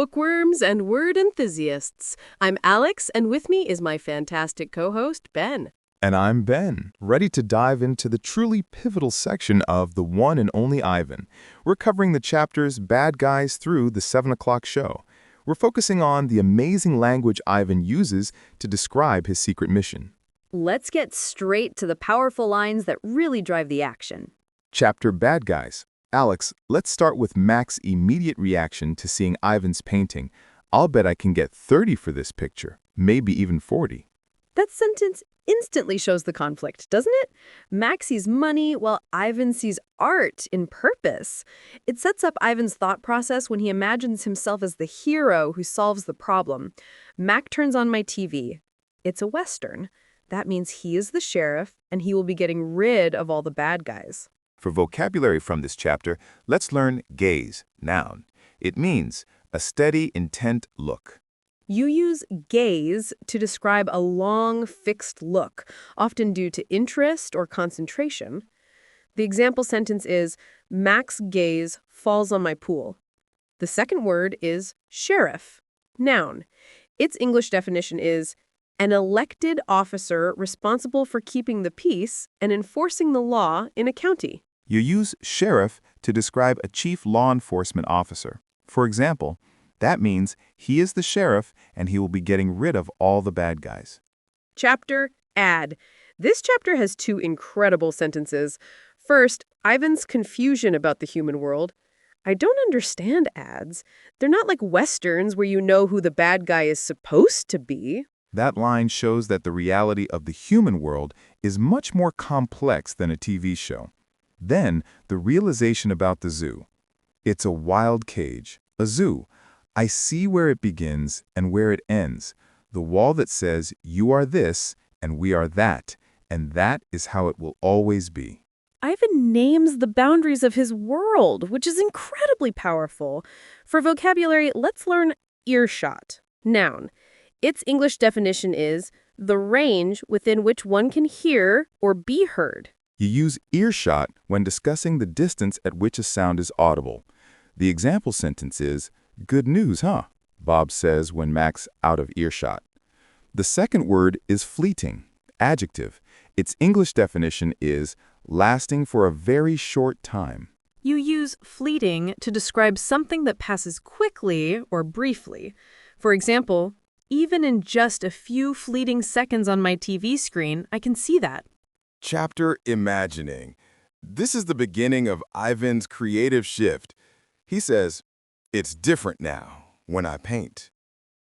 bookworms and word enthusiasts. I'm Alex, and with me is my fantastic co-host, Ben. And I'm Ben, ready to dive into the truly pivotal section of The One and Only Ivan. We're covering the chapters Bad Guys through the 7 o'clock show. We're focusing on the amazing language Ivan uses to describe his secret mission. Let's get straight to the powerful lines that really drive the action. Chapter Bad Guys. Alex, let's start with Mac's immediate reaction to seeing Ivan's painting. I'll bet I can get 30 for this picture, maybe even 40. That sentence instantly shows the conflict, doesn't it? Mac sees money while Ivan sees art in purpose. It sets up Ivan's thought process when he imagines himself as the hero who solves the problem. Mac turns on my TV. It's a Western. That means he is the sheriff, and he will be getting rid of all the bad guys. For vocabulary from this chapter, let's learn gaze, noun. It means a steady, intent look. You use gaze to describe a long, fixed look, often due to interest or concentration. The example sentence is, Mac's gaze falls on my pool. The second word is sheriff, noun. Its English definition is an elected officer responsible for keeping the peace and enforcing the law in a county. You use sheriff to describe a chief law enforcement officer. For example, that means he is the sheriff and he will be getting rid of all the bad guys. Chapter Add. This chapter has two incredible sentences. First, Ivan's confusion about the human world. I don't understand ads. They're not like Westerns where you know who the bad guy is supposed to be. That line shows that the reality of the human world is much more complex than a TV show. Then, the realization about the zoo. It's a wild cage, a zoo. I see where it begins and where it ends. The wall that says, you are this and we are that, and that is how it will always be. Ivan names the boundaries of his world, which is incredibly powerful. For vocabulary, let's learn earshot, noun. Its English definition is the range within which one can hear or be heard. You use earshot when discussing the distance at which a sound is audible. The example sentence is, good news, huh? Bob says when Mac's out of earshot. The second word is fleeting, adjective. Its English definition is lasting for a very short time. You use fleeting to describe something that passes quickly or briefly. For example, even in just a few fleeting seconds on my TV screen, I can see that. Chapter Imagining. This is the beginning of Ivan's creative shift. He says, it's different now when I paint.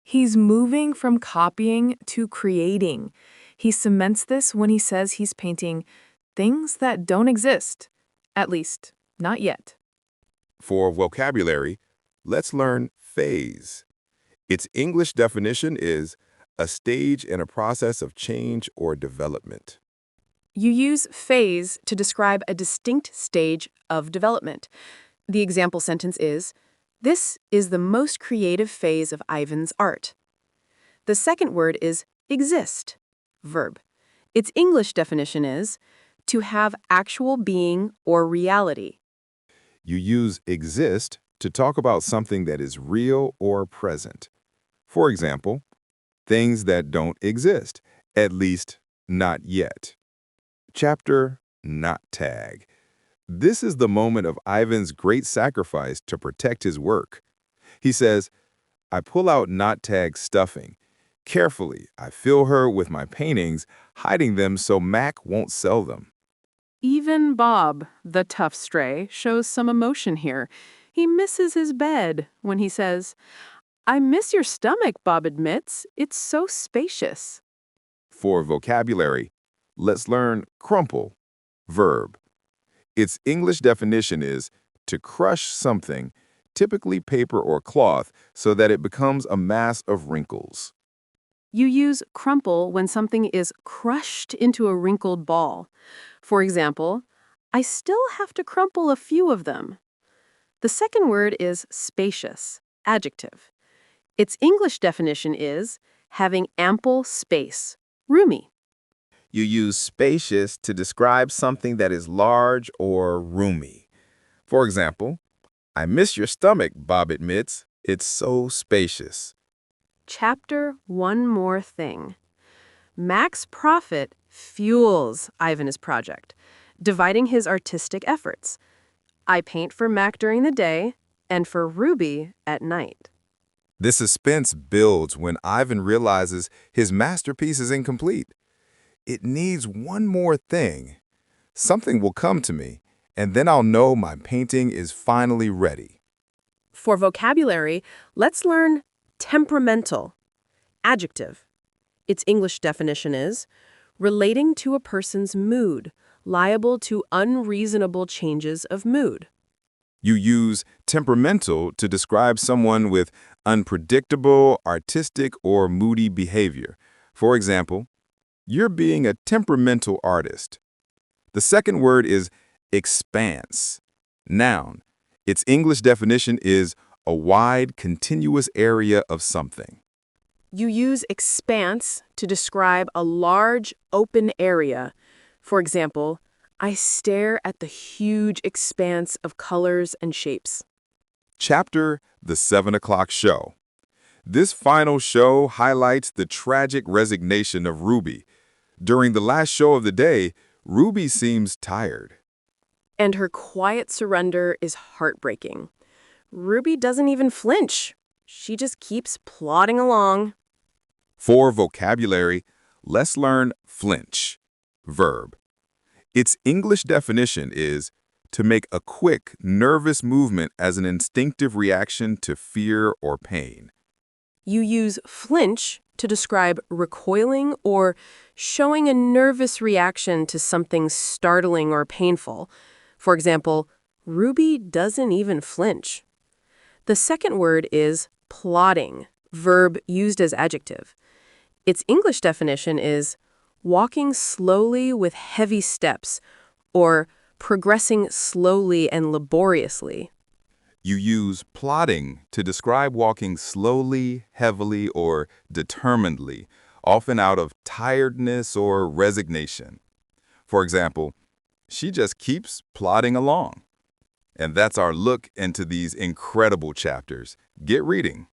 He's moving from copying to creating. He cements this when he says he's painting things that don't exist. At least, not yet. For vocabulary, let's learn phase. Its English definition is a stage in a process of change or development. You use phase to describe a distinct stage of development. The example sentence is, this is the most creative phase of Ivan's art. The second word is exist, verb. Its English definition is to have actual being or reality. You use exist to talk about something that is real or present. For example, things that don't exist, at least not yet. Chapter Not Tag. This is the moment of Ivan's great sacrifice to protect his work. He says, I pull out Not Tag's stuffing. Carefully, I fill her with my paintings, hiding them so Mac won't sell them. Even Bob, the tough stray, shows some emotion here. He misses his bed when he says, I miss your stomach, Bob admits. It's so spacious. For vocabulary, let's learn crumple, verb. Its English definition is to crush something, typically paper or cloth, so that it becomes a mass of wrinkles. You use crumple when something is crushed into a wrinkled ball. For example, I still have to crumple a few of them. The second word is spacious, adjective. Its English definition is having ample space, roomy. You use spacious to describe something that is large or roomy. For example, I miss your stomach, Bob admits. It's so spacious. Chapter One More Thing. Mac's profit fuels Ivan's project, dividing his artistic efforts. I paint for Mac during the day and for Ruby at night. This suspense builds when Ivan realizes his masterpiece is incomplete. It needs one more thing. Something will come to me, and then I'll know my painting is finally ready. For vocabulary, let's learn temperamental. Adjective. Its English definition is relating to a person's mood, liable to unreasonable changes of mood. You use temperamental to describe someone with unpredictable, artistic, or moody behavior. For example, you're being a temperamental artist. The second word is expanse. Noun. Its English definition is a wide, continuous area of something. You use expanse to describe a large, open area. For example, I stare at the huge expanse of colors and shapes. Chapter The 7 O'Clock Show. This final show highlights the tragic resignation of Ruby. During the last show of the day, Ruby seems tired. And her quiet surrender is heartbreaking. Ruby doesn't even flinch. She just keeps plodding along. For vocabulary, let's learn flinch. Verb. Its English definition is to make a quick, nervous movement as an instinctive reaction to fear or pain. You use flinch to describe recoiling or showing a nervous reaction to something startling or painful. For example, Ruby doesn't even flinch. The second word is plodding, verb used as adjective. Its English definition is walking slowly with heavy steps, or progressing slowly and laboriously. You use plodding to describe walking slowly, heavily, or determinedly, often out of tiredness or resignation. For example, she just keeps plodding along. And that's our look into these incredible chapters. Get reading.